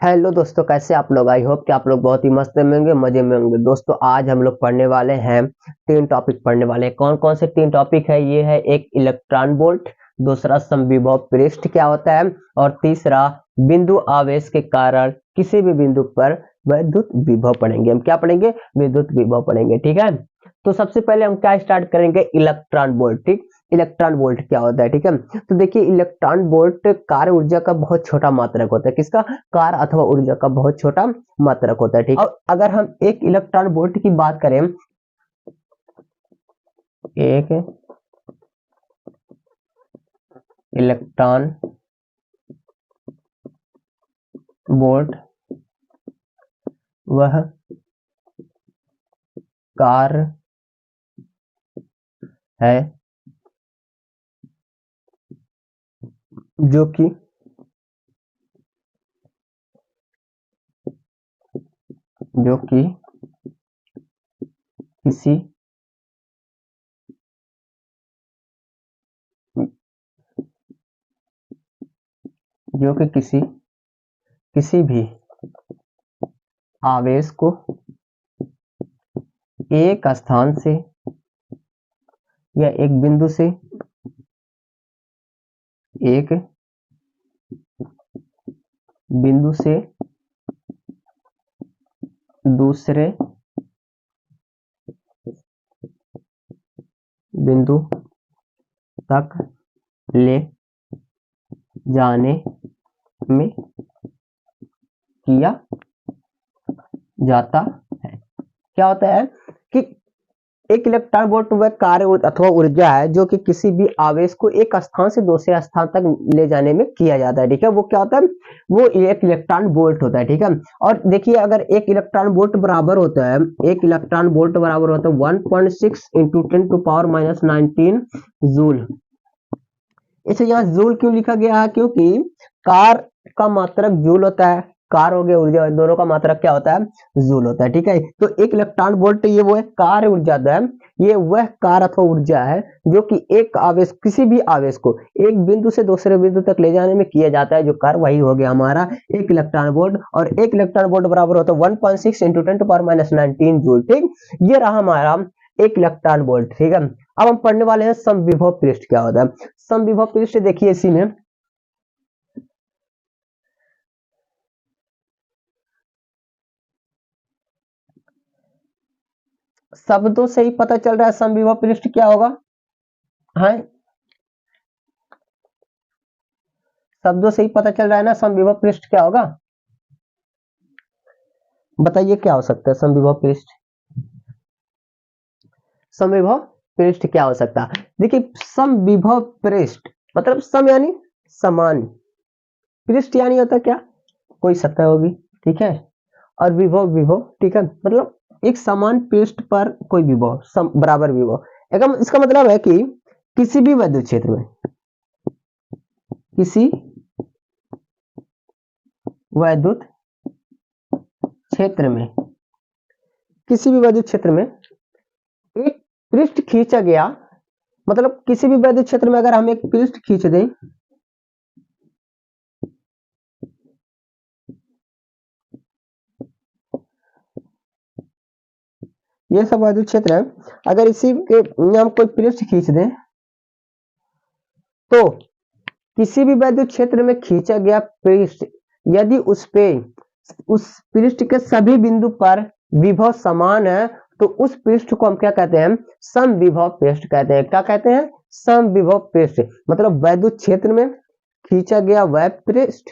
Hello दोस्तों, कैसे आप लोग। आई होप कि आप लोग बहुत ही मस्त में होंगे, मजे में होंगे। दोस्तों आज हम लोग पढ़ने वाले हैं, तीन टॉपिक पढ़ने वाले हैं। कौन कौन से तीन टॉपिक है? ये है एक इलेक्ट्रॉन वोल्ट, दूसरा समविभव पृष्ठ क्या होता है, और तीसरा बिंदु आवेश के कारण किसी भी बिंदु पर विद्युत विभव पढ़ेंगे। हम क्या पढ़ेंगे? विद्युत विभव पढ़ेंगे। ठीक है, तो सबसे पहले हम क्या स्टार्ट करेंगे? Electron volt. ठीक, इलेक्ट्रॉन वोल्ट क्या होता है? ठीक है, तो देखिए इलेक्ट्रॉन वोल्ट कार्य ऊर्जा का बहुत छोटा मात्रक होता है। किसका? कार्य अथवा ऊर्जा का बहुत छोटा मात्रक होता है। ठीक, और अगर हम एक इलेक्ट्रॉन वोल्ट की बात करें, एक इलेक्ट्रॉन वोल्ट वह कार्य है जो कि किसी जो कि किसी भी आवेश को एक स्थान से या एक बिंदु से एक बिंदु से दूसरे बिंदु तक ले जाने में किया जाता है। क्या होता है कि एक इलेक्ट्रॉन वोल्ट वह कार्य अथवा ऊर्जा है जो कि किसी भी आवेश को एक स्थान से दूसरे स्थान तक ले जाने में किया जाता है। ठीक है, वो क्या होता है? वो एक इलेक्ट्रॉन वोल्ट होता है। ठीक है, और देखिए अगर एक इलेक्ट्रॉन वोल्ट बराबर होता है, एक इलेक्ट्रॉन वोल्ट बराबर होता है 1.6 इंटू 10⁻19 जूल। इसे यहाँ जूल क्यों लिखा गया है? क्योंकि कार का मात्रक जूल होता है, कार हो गया ऊर्जा, दोनों का मात्रक क्या होता है? जूल होता है। ठीक है, तो एक इलेक्ट्रॉन वोल्ट ये वो है कार्य ऊर्जा है, ये वह कार अथवा ऊर्जा है जो कि एक आवेश, किसी भी आवेश को एक बिंदु से दूसरे बिंदु तक ले जाने में किया जाता है। जो कार्य वही हो गया हमारा एक इलेक्ट्रॉन वोल्ट, और एक इलेक्ट्रॉन वोल्ट बराबर होता है 1.6 इंटू 10⁻19 जूल। ठीक, ये रहा हमारा एक इलेक्ट्रॉन वोल्ट। ठीक है, अब हम पढ़ने वाले हैं समविभव पृष्ठ क्या होता है। समविभव पृष्ठ देखिए इसी में शब्दों से ही पता चल रहा है समविभव पृष्ठ क्या होगा। हाँ, शब्दों से ही पता चल रहा है ना समविभव पृष्ठ क्या होगा। बताइए क्या हो सकता है समविभव पृष्ठ? समविभव पृष्ठ क्या हो सकता है? देखिए समविभव पृष्ठ मतलब सम यानी समान, पृष्ठ यानी होता क्या? कोई सतह होगी। ठीक है, और विभव विभव। ठीक है, मतलब एक समान पृष्ठ पर कोई विभव बराबर विभव। इसका मतलब है कि किसी भी विद्युत क्षेत्र में, किसी विद्युत क्षेत्र में, किसी भी विद्युत क्षेत्र में एक पृष्ठ खींचा गया, मतलब किसी भी विद्युत क्षेत्र में अगर हम एक पृष्ठ खींच दें, ये सब विद्युत क्षेत्र है, अगर इसी के हम कोई पृष्ठ खींच दें तो किसी भी विद्युत क्षेत्र में खींचा गया पृष्ठ यदि उस पृष्ठ के सभी बिंदु पर विभव समान है तो उस पृष्ठ को हम क्या कहते हैं? समविभव पृष्ठ कहते हैं। क्या कहते हैं? समविभव पृष्ठ। मतलब विद्युत क्षेत्र में खींचा गया वह पृष्ठ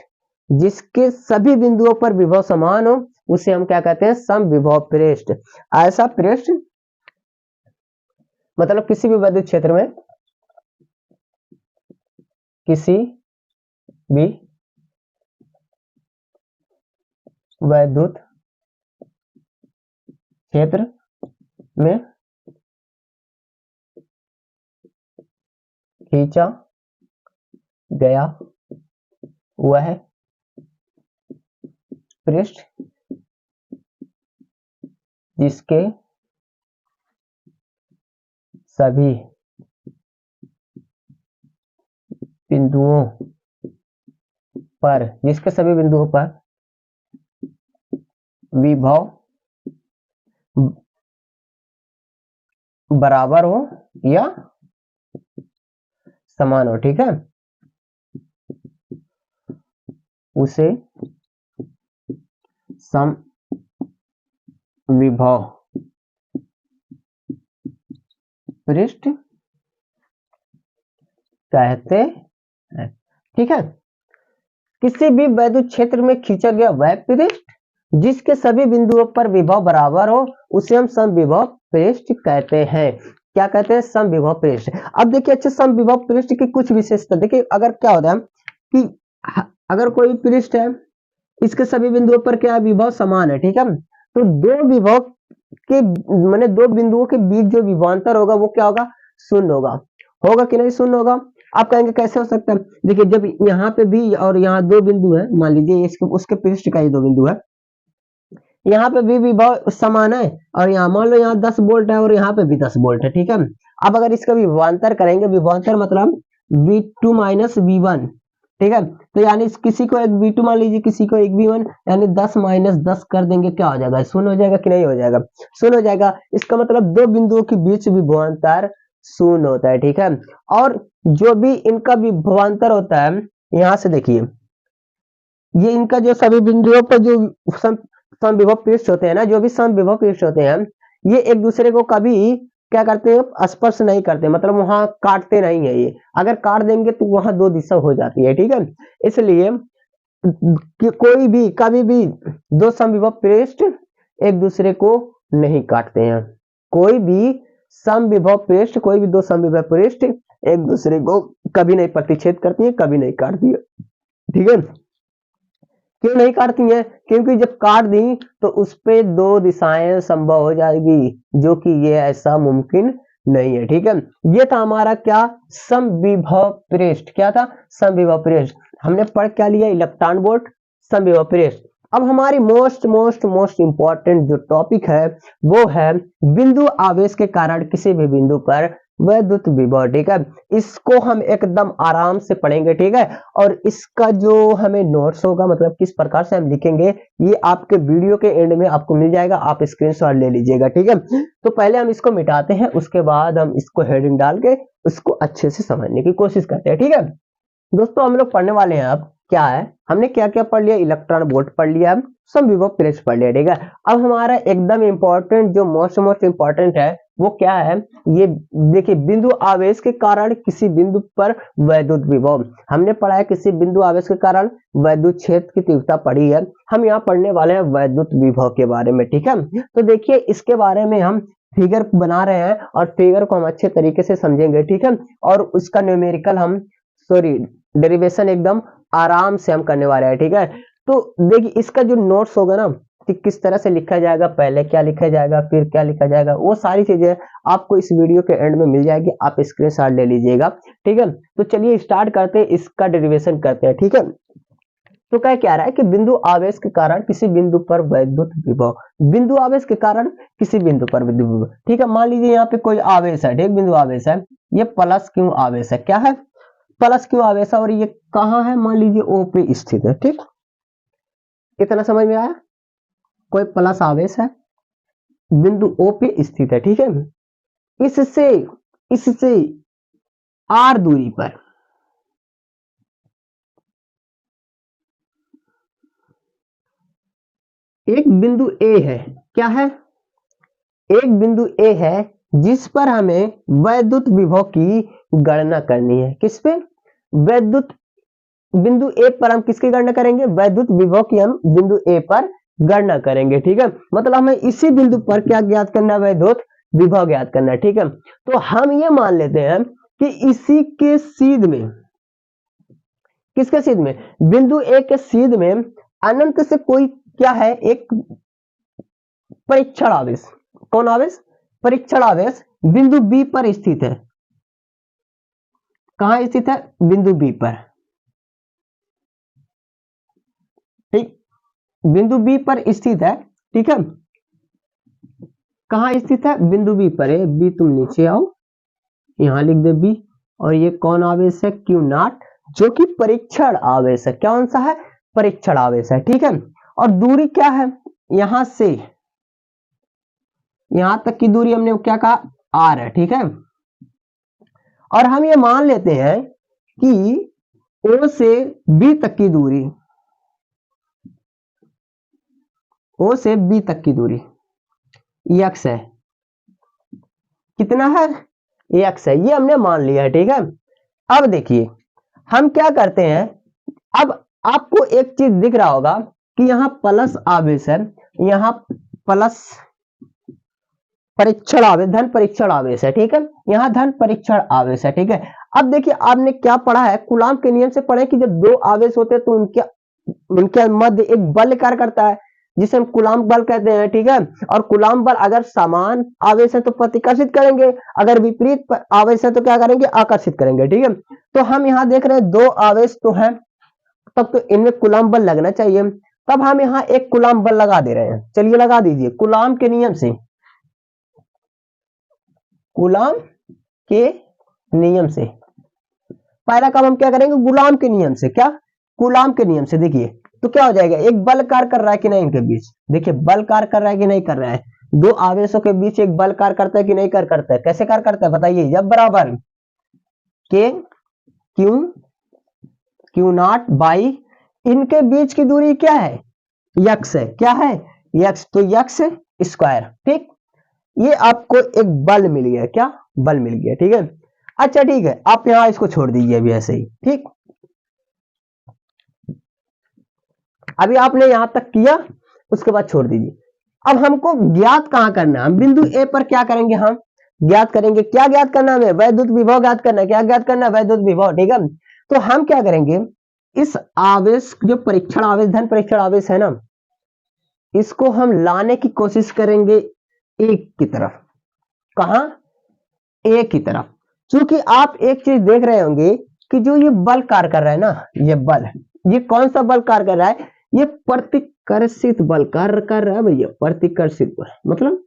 जिसके सभी बिंदुओं पर विभव समान हो, उसे हम क्या कहते हैं? समविभव पृष्ठ। ऐसा पृष्ठ मतलब किसी भी विद्युत क्षेत्र में, किसी भी विद्युत क्षेत्र में खींचा गया वह पृष्ठ जिसके सभी बिंदुओं पर विभव बराबर हो या समान हो, ठीक है, उसे सम विभव पृष्ठ कहते हैं, ठीक है। किसी भी वैद्युत क्षेत्र में खींचा गया वह पृष्ठ जिसके सभी बिंदुओं पर विभव बराबर हो उसे हम समविभव पृष्ठ कहते हैं। क्या कहते हैं? समविभव पृष्ठ। अब देखिए अच्छे, समविभव पृष्ठ की कुछ विशेषता देखिए। अगर क्या होता है कि अगर कोई पृष्ठ है, इसके सभी बिंदुओं पर क्या विभव समान है, ठीक है, तो दो विभव के माने दो बिंदुओं के बीच जो विभवांतर होगा वो क्या होगा? शून्य होगा। होगा कि नहीं? शून्य होगा। आप कहेंगे कैसे हो सकता है? देखिए जब यहाँ पे भी और यहाँ दो बिंदु है, मान लीजिए इसके उसके पृष्ठ का ये दो बिंदु है, यहाँ पे भी विभव समान है और यहाँ मान लो यहाँ 10 वोल्ट है और यहाँ पे भी 10 वोल्ट है, ठीक है। अब अगर इसका विभवांतर करेंगे, विभवांतर मतलब V2 माइनस V1, ठीक है, तो यानी किसी को एक V2 मान लीजिए, किसी को एक V1, यानी 10 माइनस 10 कर देंगे, क्या हो जाएगा? शून्य हो जाएगा कि नहीं हो जाएगा? शून्य हो जाएगा। इसका मतलब दो बिंदुओं के बीच विभवांतर शून्य होता है, ठीक है। और जो भी इनका विभवांतर होता है, यहाँ से देखिए ये इनका जो सभी बिंदुओं पर जो समविभव पृष्ठ होते हैं ना, जो भी समविभव पृष्ठ होते हैं, ये एक दूसरे को कभी क्या करते हैं? स्पर्श नहीं करते, मतलब वहां काटते नहीं है। ये अगर काट देंगे तो वहां दो दिशा हो जाती है, ठीक है। इसलिए कि कोई भी कभी भी दो समविभव पृष्ठ एक दूसरे को नहीं काटते हैं। कोई भी समविभव पृष्ठ, कोई भी दो समविभव पृष्ठ एक दूसरे को कभी नहीं प्रतिच्छेद करती है, कभी नहीं काटती है, ठीक है। क्यों नहीं काटती हैं? क्योंकि जब काट दी तो उस पे दो दिशाएं संभव हो जाएगी, जो कि ये ऐसा मुमकिन नहीं है, ठीक है। ये था हमारा क्या? समविभव पृष्ठ। क्या था? समविभव पृष्ठ। हमने पढ़ क्या लिया? इलेक्ट्रॉन वोल्ट, समविभव पृष्ठ। अब हमारी मोस्ट इंपॉर्टेंट जो टॉपिक है वो है बिंदु आवेश के कारण किसी भी बिंदु पर वैद्युत विभव, ठीक है। इसको हम एकदम आराम से पढ़ेंगे, ठीक है। और इसका जो हमें नोट्स होगा, मतलब किस प्रकार से हम लिखेंगे, ये आपके वीडियो के एंड में आपको मिल जाएगा, आप स्क्रीनशॉट ले लीजिएगा, ठीक है। तो पहले हम इसको मिटाते हैं, उसके बाद हम इसको हेडिंग डाल के उसको अच्छे से समझने की कोशिश करते हैं, ठीक है। दोस्तों हम लोग पढ़ने वाले हैं अब क्या है, हमने क्या क्या पढ़ लिया? इलेक्ट्रॉन वोल्ट पढ़ लिया, समविभव पृष्ठ पढ़ लिया, ठीक है। अब हमारा एकदम इंपॉर्टेंट जो मोस्ट इंपॉर्टेंट है वो क्या है? ये देखिए, बिंदु आवेश के कारण किसी बिंदु पर वैद्युत विभव। हमने पढ़ा है किसी बिंदु आवेश के कारण वैद्युत क्षेत्र की तीव्रता पढ़ी है। हम यहाँ पढ़ने वाले हैं वैद्युत विभव के बारे में, ठीक है। तो देखिए इसके बारे में हम फिगर बना रहे हैं और फिगर को हम अच्छे तरीके से समझेंगे, ठीक है। और उसका न्यूमेरिकल हम डेरिवेशन एकदम आराम से हम करने वाले हैं, ठीक है। तो देखिए इसका जो नोट्स होगा ना कि किस तरह से लिखा जाएगा, पहले क्या लिखा जाएगा, फिर क्या लिखा जाएगा, वो सारी चीजें आपको इस वीडियो के एंड में मिल जाएगी, आप स्क्रीनशॉट ले लीजिएगा, ठीक है। तो चलिए स्टार्ट करते हैं, इसका डेरिवेशन करते हैं, ठीक है। तो क्या रहा है कि बिंदु आवेश के कारण किसी बिंदु पर वैद्युत विभव, बिंदु आवेश के कारण किसी बिंदु पर विद्युत विभव, ठीक है। मान लीजिए यहाँ पे कोई आवेश है, ठीक, बिंदु आवेश है, ये प्लस क्यू आवेश है, क्या है? प्लस क्यू आवेश है, और ये कहाँ है? मान लीजिए ओ पे स्थित है, ठीक। इतना समझ में आया? कोई प्लस आवेश है, बिंदु ओ पे स्थित है, ठीक है। इससे इससे आर दूरी पर एक बिंदु ए है, क्या है? एक बिंदु ए है जिस पर हमें वैद्युत विभव की गणना करनी है। किस पे? वैद्युत बिंदु ए पर हम किसकी गणना करेंगे? वैद्युत विभव की हम बिंदु ए पर गणना करेंगे, ठीक है। मतलब हमें इसी बिंदु पर क्या ज्ञात करना है? वैद्युत विभव ज्ञात करना है, ठीक है। तो हम ये मान लेते हैं कि इसी के सीध में, किसके सीध में? बिंदु ए के सीध में अनंत से कोई क्या है? एक परीक्षण आवेश। कौन आवेश? परीक्षण आवेश बिंदु बी पर स्थित है। कहां स्थित है? बिंदु बी पर, ठीक, बिंदु बी पर स्थित है, ठीक है। कहां स्थित है? बिंदु बी पर है। बी तुम नीचे आओ, यहां लिख दे बी। और ये कौन आवेश है? क्यू नॉट, जो कि परीक्षण आवेश है। कौन सा है? परीक्षण आवेश है, ठीक है। और दूरी क्या है? यहां से यहां तक की दूरी हमने क्या कहा, आर है, ठीक है। और हम ये मान लेते हैं कि ओ से बी तक की दूरी, ओ से बी तक की दूरी एक्स है। कितना है, एक्स है, ये हमने मान लिया है, ठीक है। अब देखिए हम क्या करते हैं, अब आपको एक चीज दिख रहा होगा कि यहाँ प्लस आवेश है, यहाँ प्लस परीक्षण आवेश, धन परीक्षण आवेश है, ठीक है। यहाँ धन परीक्षण आवेश है, ठीक है। अब देखिए आपने क्या पढ़ा है, कूलाम के नियम से पढ़े कि जब दो आवेश होते हैं तो उनके मध्य एक बल कार्य करता है जिसे हम कूलाम बल कहते हैं, ठीक है। और कूलाम बल अगर समान आवेश है तो प्रतिकर्षित करेंगे, अगर विपरीत आवेश है तो क्या करेंगे, आकर्षित करेंगे, ठीक है। तो हम यहाँ देख रहे हैं दो आवेश तो है, तब तो इनमें कूलाम बल लगना चाहिए, तब हम यहाँ एक कूलाम बल लगा दे रहे हैं। चलिए लगा दीजिए, कूलाम के नियम से, कूलाम के नियम से पहला काम हम क्या करेंगे, गुलाम के नियम से, क्या, कूलाम के नियम से। देखिए तो क्या हो जाएगा, एक बल कार्य कर रहा है कि नहीं इनके बीच, देखिए बल कार्य कर रहा है कि नहीं कर रहा है, दो आवेशों के बीच एक बल कार्य करता है कि नहीं कार्य करता है, कैसे कार्य करता है बताइए, जब बराबर के क्यू नॉट बाई इनके बीच की दूरी क्या है, यक्स है, क्या है, यक्स, तो यक्स स्क्वायर, ठीक। ये आपको एक बल मिल गया, क्या, बल मिल गया, ठीक है। अच्छा ठीक है, आप यहां इसको छोड़ दीजिए अभी ऐसे ही, ठीक। अभी आपने यहां तक किया, उसके बाद छोड़ दीजिए। अब हमको ज्ञात कहां करना है, हम बिंदु ए पर क्या करेंगे, हम ज्ञात करेंगे, क्या ज्ञात करना है, वैद्युत विभव ज्ञात करना है, क्या ज्ञात करना है, वैद्युत विभव, ठीक है। तो हम क्या करेंगे, इस आवेश जो परीक्षण आवेश, धन परीक्षण आवेश है ना, इसको हम लाने की कोशिश करेंगे एक की तरफ, कहां, एक की तरफ। क्योंकि आप एक चीज देख रहे होंगे कि जो ये बल कार्य कर रहा है ना, ये बल, ये कौन सा बल कार्य कर रहा है, ये प्रतिकर्षित बल कार्य कर रहा है भैया, प्रतिकर्षित बल, मतलब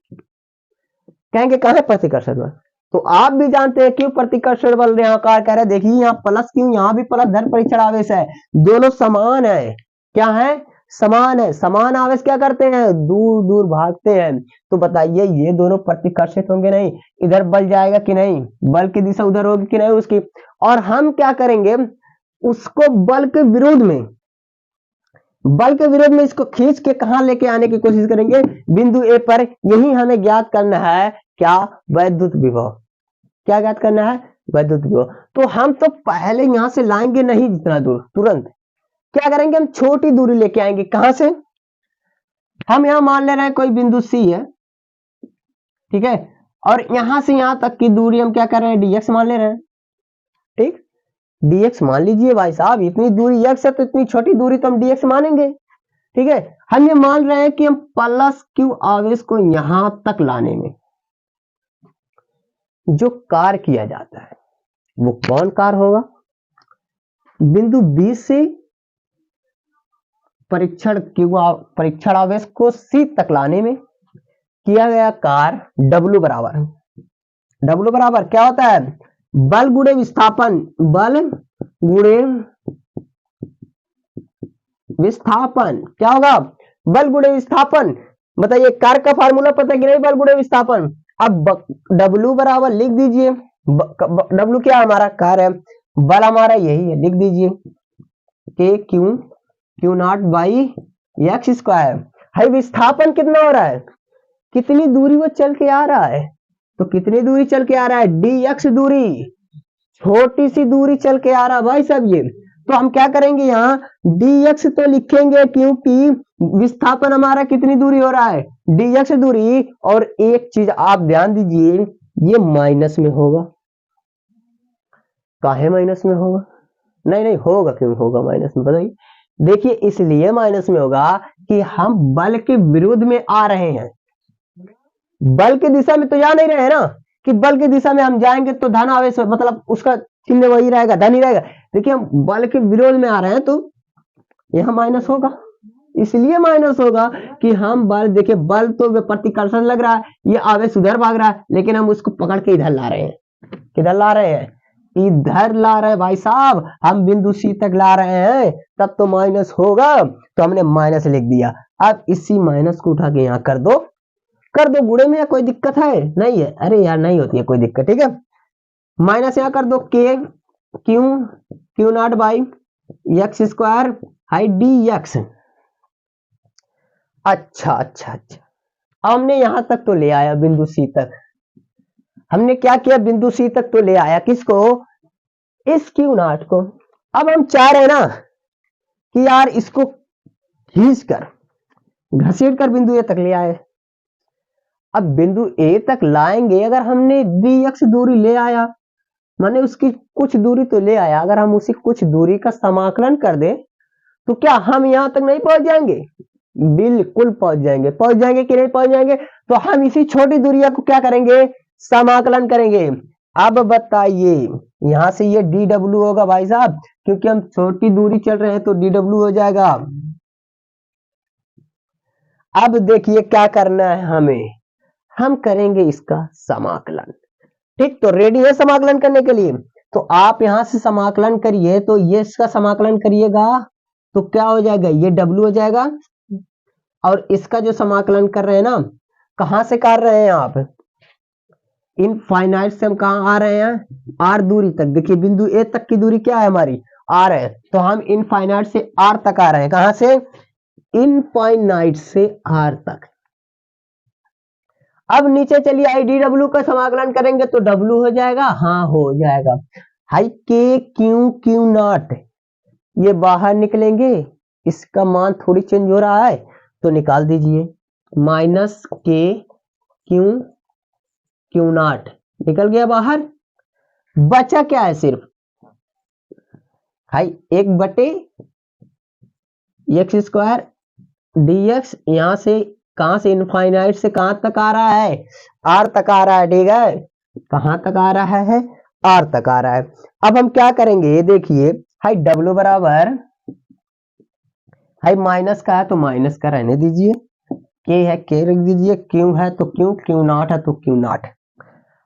कहेंगे कहां है प्रतिकर्षित बल, तो आप भी जानते हैं क्यों प्रतिकर्षण बल यहाँ कार्य कर रहा है। देखिए यहाँ प्लस क्यों, यहाँ भी प्लस, धन परीक्षण आवेश है, दोनों समान है, क्या है, समान है, समान आवेश क्या करते हैं, दूर दूर भागते हैं। तो बताइए ये दोनों प्रतिकर्षित होंगे नहीं, इधर बल जाएगा कि नहीं, बल की दिशा उधर होगी कि नहीं उसकी। और हम क्या करेंगे, उसको बल के विरोध में, बल के विरोध में इसको खींच के कहां लेके आने की कोशिश करेंगे, बिंदु ए पर। यही हमें ज्ञात करना है, क्या, वैद्युत विभव, क्या ज्ञात करना है, वैद्युत विभव। तो हम तो पहले यहां से लाएंगे नहीं जितना दूर, तुरंत क्या करेंगे, हम छोटी दूरी लेके आएंगे, कहां से, हम यहां मान ले रहे हैं कोई बिंदु सी है, ठीक है, और यहां से यहां तक की दूरी हम क्या कर रहे हैं, डीएक्स मान ले रहे हैं, ठीक, डीएक्स मान लीजिए भाई साहब, इतनी दूरी एक्स है तो इतनी छोटी दूरी तो हम डीएक्स मानेंगे, ठीक है। हम ये मान रहे हैं कि हम प्लस क्यू आवेश को यहां तक लाने में जो कार्य किया जाता है वो कौन कार्य होगा, बिंदु बी से परीक्षण आवेश को सी तक लाने में किया गया कार्य डब्ल्यू बराबर क्या होता है, बल गुणे विस्थापन, बल गुणे विस्थापन, क्या होगा, बल गुणे विस्थापन। बताइए कार्य का फार्मूला पता है कि नहीं, बल गुणे विस्थापन। अब डब्ल्यू बराबर लिख दीजिए, डब्ल्यू क्या हमारा कार्य है, बल हमारा यही है, लिख दीजिए के Q not by x square. है विस्थापन कितना हो रहा है, कितनी दूरी वो चल के आ रहा है, तो कितनी दूरी चल के आ रहा है, डी एक्स दूरी, छोटी सी दूरी चल के आ रहा है भाई साहब ये। तो हम क्या करेंगे, यहाँ dx तो लिखेंगे क्योंकि विस्थापन हमारा कितनी दूरी हो रहा है, dx दूरी। और एक चीज आप ध्यान दीजिए, ये माइनस में होगा, काहे माइनस में होगा, नहीं होगा, क्यों होगा माइनस में बताइए। देखिए इसलिए माइनस में होगा कि हम बल के विरुद्ध में आ रहे हैं, बल की दिशा में तो जा नहीं रहे हैं ना, कि बल की दिशा में हम जाएंगे तो धन आवेश, मतलब उसका चिन्ह वही रहेगा, धन ही रहेगा। देखिए हम बल के विरोध में आ रहे हैं तो यहां माइनस होगा, इसलिए माइनस होगा कि हम बल, देखिए बल तो प्रतिकर्षण लग रहा है, ये आवेश उधर भाग रहा है, लेकिन हम उसको पकड़ के इधर ला रहे हैं, किधर ला रहे हैं, इधर ला रहे हैं भाई साहब, हम बिंदु सी तक ला रहे हैं, तब तो माइनस होगा, तो हमने माइनस लिख दिया। अब इसी माइनस को उठा के यहाँ कर दो गुणे में, कोई दिक्कत है नहीं है? अरे यार नहीं होती है कोई दिक्कत, ठीक है। माइनस यहाँ कर दो के Q not by x square high D x. अच्छा अच्छा अच्छा, हमने यहां तक तो ले आया बिंदु सी तक, हमने क्या किया, बिंदु सी तक तो ले आया, किसको, इस क्यू नॉट को। अब हम चाह रहे हैं ना कि यार इसको खींच कर घसीट कर बिंदु ए तक ले आए। अब बिंदु ए तक लाएंगे, अगर हमने डी एक्स दूरी ले आया, माने उसकी कुछ दूरी तो ले आया, अगर हम उसी कुछ दूरी का समाकलन कर दे तो क्या हम यहां तक नहीं पहुंच जाएंगे? बिल्कुल पहुंच जाएंगे। पहुंच जाएंगे कि नहीं पहुंच जाएंगे? तो हम इसी छोटी दूरिया को क्या करेंगे, समाकलन करेंगे। अब बताइए, यहां से ये डी डब्ल्यू होगा भाई साहब, क्योंकि हम छोटी दूरी चल रहे हैं तो डी डब्ल्यू हो जाएगा। अब देखिए क्या करना है हमें, हम करेंगे इसका समाकलन, ठीक। तो रेडी है समाकलन करने के लिए, तो आप यहां से समाकलन करिए, तो ये इसका समाकलन करिएगा तो क्या हो जाएगा, ये डब्ल्यू हो जाएगा, और इसका जो समाकलन कर रहे हैं ना, कहां से कर रहे हैं आप, इनफाइनाइट से हम कहां आ रहे हैं, आर दूरी तक। देखिए बिंदु ए तक की दूरी क्या है हमारी, आर है, तो हम इनफाइनाइट से आर तक आ रहे हैं। कहां से, इनफाइनाइट से आर तक। अब नीचे चलिए, आई डी डब्ल्यू का समाकलन करेंगे तो डब्ल्यू हो जाएगा, हाँ हो जाएगा। हाई के क्यू नॉट, ये बाहर निकलेंगे, इसका मान थोड़ी चेंज हो रहा है तो निकाल दीजिए, माइनस के क्यू नॉट निकल गया बाहर। बचा क्या है, सिर्फ हाई एक बटे एक्स स्क्वायर डी एक्स, यहां से कहां से, इनफाइनाइट से कहां तक आ रहा है, आर तक आ रहा है, ठीक है। कहां तक आ रहा है, आर तक आ रहा है। अब हम क्या करेंगे, ये देखिए, हाई डब्ल्यू बराबर, हाई माइनस का है तो माइनस का रहने दीजिए, के है के रख दीजिए, क्यू है तो क्यू नॉट है तो क्यू नॉट।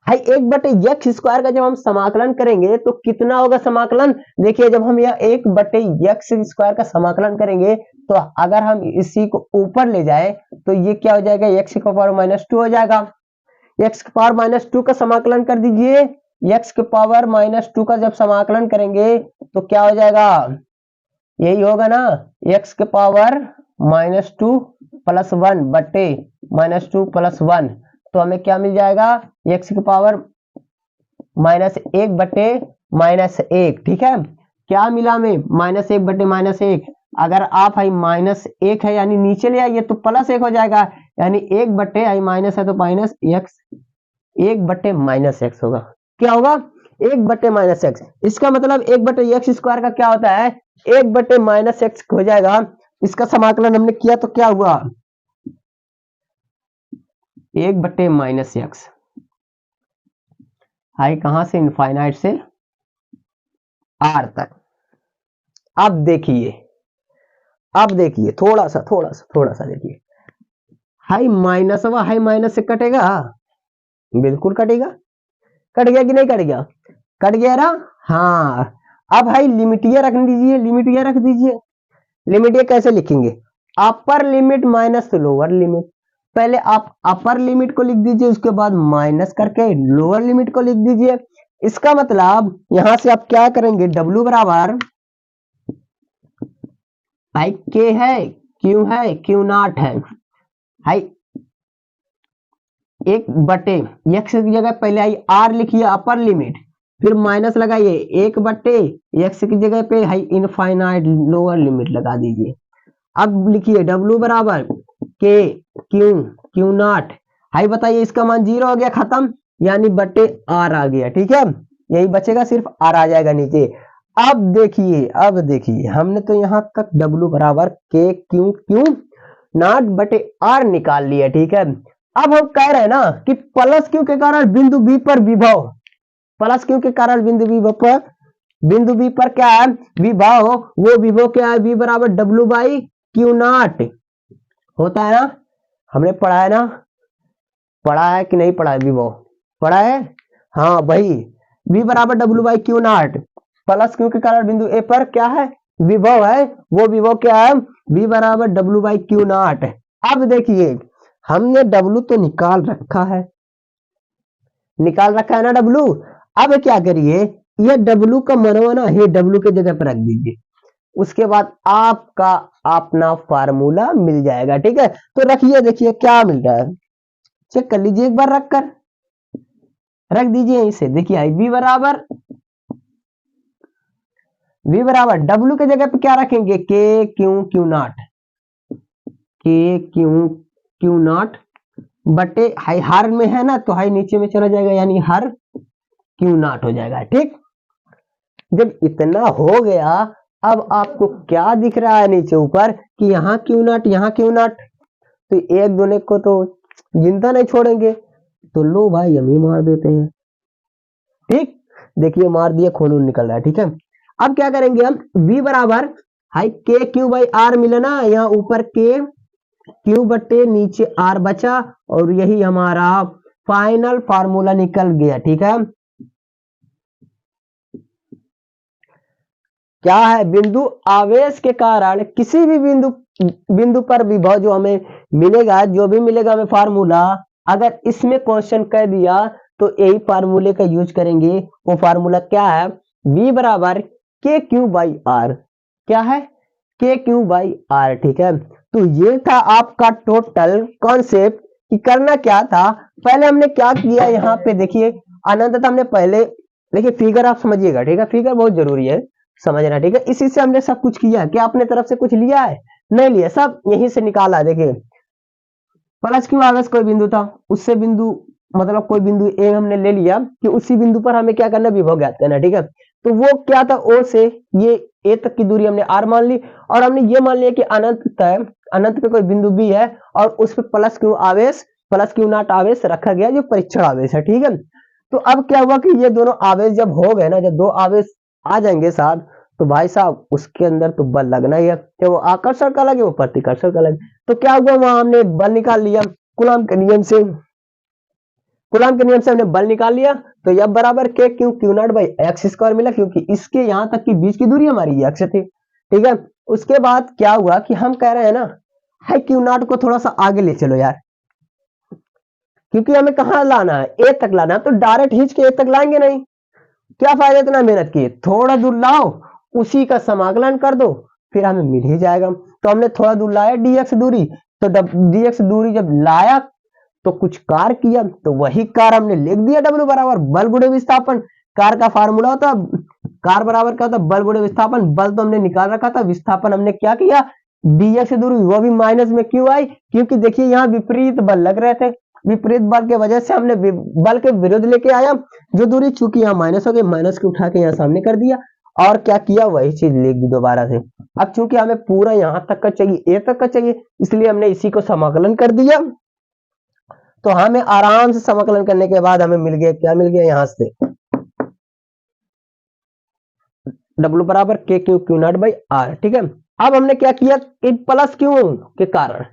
हाई एक बटे एक्स स्क्वायर का जब हम समाकलन करेंगे तो कितना होगा समाकलन, देखिए जब हम यह एक बटे एक्स स्क्वायर का समाकलन करेंगे, तो अगर हम इसी को ऊपर ले जाए तो ये क्या हो जाएगा, एक्स की पावर -2 हो जाएगा। एक्स की पावर -2 का समाकलन कर दीजिए, एक्स की पावर -2 का जब समाकलन करेंगे तो क्या हो जाएगा, यही होगा ना, एक्स के पावर -2 + 1 बटे -2 + 1, तो हमें क्या मिल जाएगा, एक्स की पावर -1 बटे -1, ठीक है। क्या मिला हमें, -1 बटे -1, अगर आप आई -1 है यानी नीचे ले आइए तो +1 हो जाएगा, यानी 1 बटे आई माइनस है तो -x, 1 बटे -x होगा। क्या होगा, 1 बटे -x। इसका मतलब 1 बटे एक्स स्क्वायर का क्या होता है, 1 बटे -x हो जाएगा। इसका समाकलन हमने किया तो क्या हुआ, 1 बटे -x, हाई कहां से, इनफाइनाइट से आर तक। अब देखिए थोड़ा सा देखिए, हाई माइनस से कटेगा, बिल्कुल कटेगा, कट गया कि नहीं कट गया, कट गया ना, हाँ। अब हाई लिमिटिया रख दीजिए, लिमिटिया कैसे लिखेंगे, upper limit minus lower limit, पहले आप अपर लिमिट को लिख दीजिए, उसके बाद माइनस करके लोअर लिमिट को लिख दीजिए। इसका मतलब यहां से आप क्या करेंगे, डब्ल्यू बराबर भाई के है क्यू नॉट है, हाई 1 बटे एक्स की जगह पहले आई आर लिखिए अपर लिमिट, फिर माइनस लगाइए 1 बटे एक्स की जगह पे हाई इनफाइनाइट लोअर लिमिट लगा दीजिए। अब लिखिए डब्ल्यू बराबर के क्यू नॉट, हाई बताइए इसका मान 0 हो गया, खत्म, यानी बटे आर आ गया, ठीक है। यही बचेगा, सिर्फ आर आ जाएगा नीचे। अब देखिए हमने तो यहां तक डब्ल्यू बराबर के क्यू नॉट बटे आर निकाल लिया, ठीक है। अब हम कह रहे हैं ना कि प्लस क्यू के कारण बिंदु बी पर विभव, प्लस क्यू के कारण बिंदु बी पर क्या है, विभव, वो विभव क्या है, बी बराबर डब्ल्यू बाई क्यू नॉट होता है ना, हमने पढ़ा है ना, पढ़ा है कि नहीं पढ़ा है, विभव पढ़ा है, हाँ भाई, V बराबर W by Q not, plus Q के कारण बिंदु ए पर क्या है, विभव है, वो विभव क्या है, V बराबर डब्ल्यू बाई क्यू नॉट। अब देखिए हमने W तो निकाल रखा है ना W। अब क्या करिए, ये W का मनवा ना ये W के जगह पर रख दीजिए, उसके बाद आपका अपना फार्मूला मिल जाएगा। ठीक है, तो रखिए, देखिए क्या मिल रहा है, चेक कर लीजिए एक बार, रख दीजिए यहीं से। देखिए V बराबर W के जगह पे क्या रखेंगे, के क्यू नॉट बटे हाई, हर में है ना तो हाई नीचे में चला जाएगा, यानी हर क्यू नॉट हो जाएगा। ठीक, जब इतना हो गया, अब आपको क्या दिख रहा है नीचे ऊपर कि यहाँ क्यू नॉट, तो एक दूने को तो जिंदा नहीं छोड़ेंगे, तो लो भाई हम ही मार देते हैं। ठीक, देखिए मार दिया, खून निकल रहा है। ठीक है, अब क्या करेंगे हम, V बराबर हाई के क्यू बाई आर मिला ना, यहाँ ऊपर के क्यू बटे नीचे आर बचा, और यही हमारा फाइनल फार्मूला निकल गया। ठीक है, क्या है, बिंदु आवेश के कारण किसी भी बिंदु पर विभव जो हमें मिलेगा, जो भी मिलेगा हमें फार्मूला, अगर इसमें क्वेश्चन कह दिया तो यही फार्मूले का यूज करेंगे। वो फार्मूला क्या है, V बराबर के क्यू बाई आर, क्या है, के क्यू बाई आर। ठीक है, तो ये था आपका टोटल कॉन्सेप्ट कि करना क्या था। पहले हमने क्या किया, यहाँ पे देखिए अनंतता हमने पहले, देखिए फिगर आप समझिएगा। ठीक है, फिगर बहुत जरूरी है समझना। ठीक है, इसी से हमने सब कुछ किया, क्या अपने तरफ से कुछ लिया है, नहीं लिया, सब यहीं से निकाला। देखिए प्लस क्यू आवेश कोई बिंदु था, उससे बिंदु मतलब कोई बिंदु ए हमने ले लिया कि उसी बिंदु पर हमें क्या करना, विभव ज्ञात करना। ठीक है, तो वो क्या था, ओ से ये ए तक की दूरी हमने आर मान ली, और हमने ये मान लिया कि अनंत पे कोई बिंदु बी है, और उस पर प्लस क्यू नॉट आवेश रखा गया, जो परीक्षण आवेश है। ठीक है, तो अब क्या हुआ कि ये दोनों आवेश जब हो गए ना, जब दो आवेश आ जाएंगे साथ, तो भाई साहब उसके अंदर तो बल लगना ही है, चाहे वो आकर्षण का लगे वो प्रतिकर्षण का लगे। तो क्या हुआ, वहां हमने बल निकाल लिया कूलॉम के नियम से, हमने बल निकाल लिया। तो यह बराबर के Q not by x square मिला, क्योंकि इसके यहां तक की बीच की दूरी हमारी एक्स थी। ठीक है, उसके बाद क्या हुआ कि हम कह रहे हैं ना, है क्यू नॉट को थोड़ा सा आगे ले चलो यार, क्योंकि हमें कहां लाना है, ए तक लाना है, तो डायरेक्ट खींच के ए तक लाएंगे नहीं, क्या फायदा इतना मेहनत की, थोड़ा दूर लाओ, उसी का समाकलन कर दो, फिर हमें मिल ही जाएगा। तो हमने थोड़ा दूर लाया डीएक्स दूरी, तो डीएक्स दूरी जब लाया तो कुछ कार किया, तो वही कार हमने लिख दिया, W बराबर बल गुणे विस्थापन। कार का फार्मूला होता, कार बराबर क्या होता, बल गुणे विस्थापन। बल तो हमने निकाल रखा था, विस्थापन हमने क्या किया, डीएक्स दूरी वो भी माइनस में क्यों आई, क्योंकि देखिए यहाँ विपरीत बल लग रहे थे, विपरीत बल के वजह से हमने बल के विरुद्ध लेके आया, जो दूरी चूंकि यहाँ माइनस हो गई, माइनस के उठा के यहाँ सामने कर दिया, और क्या किया, वही चीज लिख दी दोबारा से। अब चूंकि हमें पूरा यहाँ तक का चाहिए, ए तक का चाहिए, इसलिए हमने इसी को समाकलन कर दिया। तो हमें आराम से समाकलन करने के बाद हमें मिल गया, क्या मिल गया, यहां से W बराबर के क्यू नॉट बाई आर। ठीक है, अब हमने क्या किया, प्लस क्यू के कारण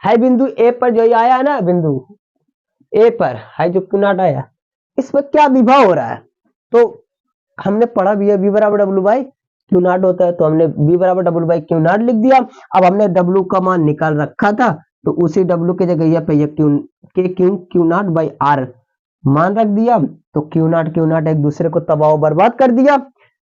है बिंदु ए पर जो आया है ना, बिंदु ए पर है जो क्यू नॉट आया, इस पर क्या विभव हो रहा है, तो हमने पढ़ा भी है, V बराबर डब्ल्यू बाई क्यू नॉट होता है, तो हमने V बराबर डब्ल्यू बाई क्यू नॉट लिख दिया। अब हमने W का मान निकाल रखा था, तो उसी W के जगह पे क्यू नॉट बाई आर मान रख दिया, तो क्यू नॉट एक दूसरे को तबाह बर्बाद कर दिया।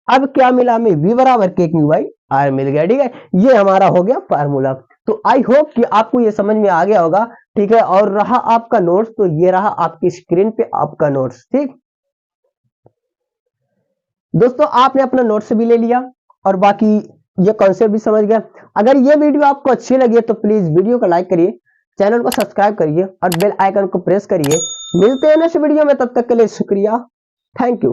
अब क्या मिला हमें, V बराबर के क्यू बाई आर मिल गया। ठीक है, ये हमारा हो गया फार्मूला। तो आई होप कि आपको ये समझ में आ गया होगा। ठीक है, और रहा आपका नोट्स, तो ये रहा आपकी स्क्रीन पे आपका नोट्स। ठीक दोस्तों, आपने अपना नोट्स भी ले लिया और बाकी ये कॉन्सेप्ट भी समझ गया। अगर ये वीडियो आपको अच्छी लगी है तो प्लीज वीडियो को लाइक करिए, चैनल को सब्सक्राइब करिए और बेल आइकन को प्रेस करिए। मिलते हैं नेक्स्ट वीडियो में, तब तक के लिए शुक्रिया, थैंक यू।